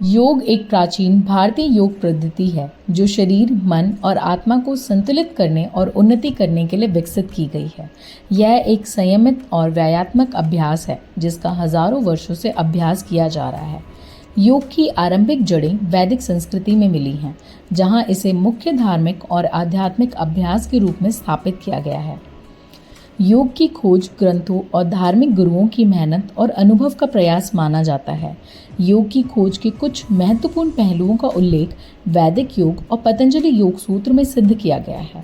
योग एक प्राचीन भारतीय योग पद्धति है जो शरीर, मन और आत्मा को संतुलित करने और उन्नति करने के लिए विकसित की गई है। यह एक संयमित और व्यायात्मक अभ्यास है जिसका हजारों वर्षों से अभ्यास किया जा रहा है। योग की आरंभिक जड़ें वैदिक संस्कृति में मिली हैं, जहां इसे मुख्य धार्मिक और आध्यात्मिक अभ्यास के रूप में स्थापित किया गया है। योग की खोज ग्रंथों और धार्मिक गुरुओं की मेहनत और अनुभव का प्रयास माना जाता है। योग की खोज के कुछ महत्वपूर्ण पहलुओं का उल्लेख वैदिक योग और पतंजलि योग सूत्र में सिद्ध किया गया है।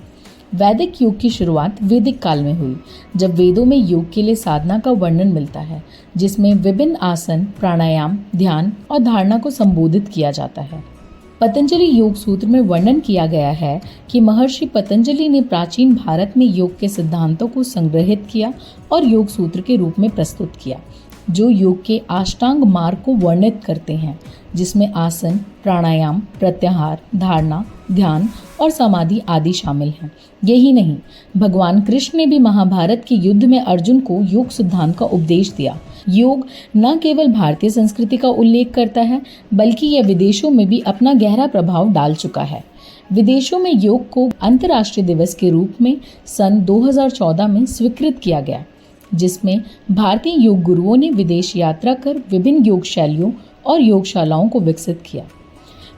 वैदिक योग की शुरुआत वैदिक काल में हुई, जब वेदों में योग के लिए साधना का वर्णन मिलता है, जिसमें विभिन्न आसन, प्राणायाम, ध्यान और धारणा को संबोधित किया जाता है। पतंजलि योग सूत्र में वर्णन किया गया है कि महर्षि पतंजलि ने प्राचीन भारत में योग के सिद्धांतों को संग्रहित किया और योग सूत्र के रूप में प्रस्तुत किया, जो योग के अष्टांग मार्ग को वर्णित करते हैं, जिसमें आसन, प्राणायाम, प्रत्याहार, धारणा, ध्यान और समाधि आदि शामिल हैं। यही नहीं, भगवान कृष्ण ने भी महाभारत के युद्ध में अर्जुन को योग सिद्धांत का उपदेश दिया। योग न केवल भारतीय संस्कृति का उल्लेख करता है, बल्कि यह विदेशों में भी अपना गहरा प्रभाव डाल चुका है। विदेशों में योग को अंतर्राष्ट्रीय दिवस के रूप में सन 2014 में स्वीकृत किया गया, जिसमें भारतीय योग गुरुओं ने विदेश यात्रा कर विभिन्न योग शैलियों और योगशालाओं को विकसित किया।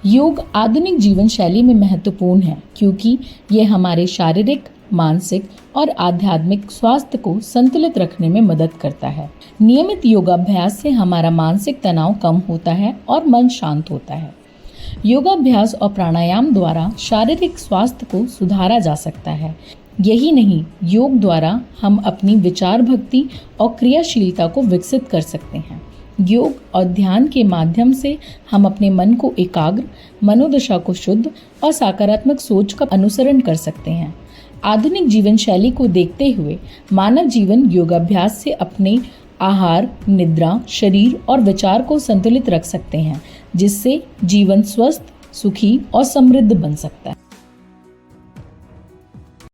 योग आधुनिक जीवन शैली में महत्वपूर्ण है क्योंकि यह हमारे शारीरिक, मानसिक और आध्यात्मिक स्वास्थ्य को संतुलित रखने में मदद करता है। नियमित योगाभ्यास से हमारा मानसिक तनाव कम होता है और मन शांत होता है। योगाभ्यास और प्राणायाम द्वारा शारीरिक स्वास्थ्य को सुधारा जा सकता है। यही नहीं, योग द्वारा हम अपनी विचार भक्ति और क्रियाशीलता को विकसित कर सकते हैं। योग और ध्यान के माध्यम से हम अपने मन को एकाग्र, मनोदशा को शुद्ध और सकारात्मक सोच का अनुसरण कर सकते हैं। आधुनिक जीवन शैली को देखते हुए मानव जीवन योगाभ्यास से अपने आहार, निद्रा, शरीर और विचार को संतुलित रख सकते हैं, जिससे जीवन स्वस्थ, सुखी और समृद्ध बन सकता है।